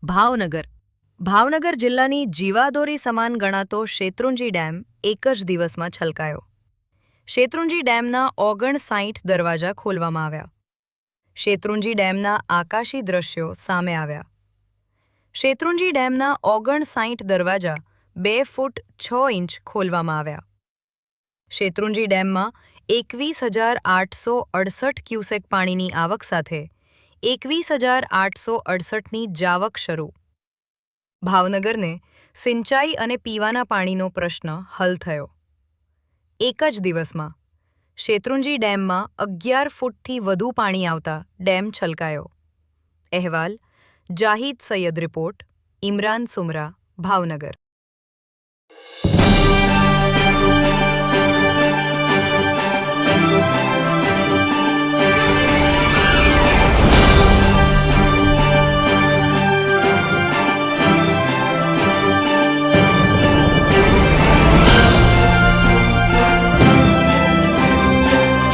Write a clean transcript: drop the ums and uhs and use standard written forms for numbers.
ભાવનગર ભાવનગર જિલ્લાની જીવાદોરી સમાન ગણાતો શેત્રુંજી ડેમ એક જ દિવસમાં છલકાયો. શેત્રુંજી ડેમના 59 દરવાજા ખોલવામાં આવ્યા. શેત્રુંજી ડેમના આકાશી દ્રશ્યો સામે આવ્યા. શેત્રુંજી ડેમના 59 દરવાજા 2 ફૂટ 6 ઇંચ ખોલવામાં આવ્યા. શેત્રુંજી ડેમમાં 21,868 ક્યુસેક પાણીની આવક સાથે 21,868ની જાવક શરૂ. ભાવનગરને સિંચાઈ અને પીવાના પાણીનો પ્રશ્ન હલ થયો. એક જ દિવસમાં શેત્રુંજી ડેમમાં 11 ફૂટથી વધુ પાણી આવતા ડેમ છલકાયો. અહેવાલ જાહિદ સૈયદ. રિપોર્ટ ઇમરાન સુમરા, ભાવનગર.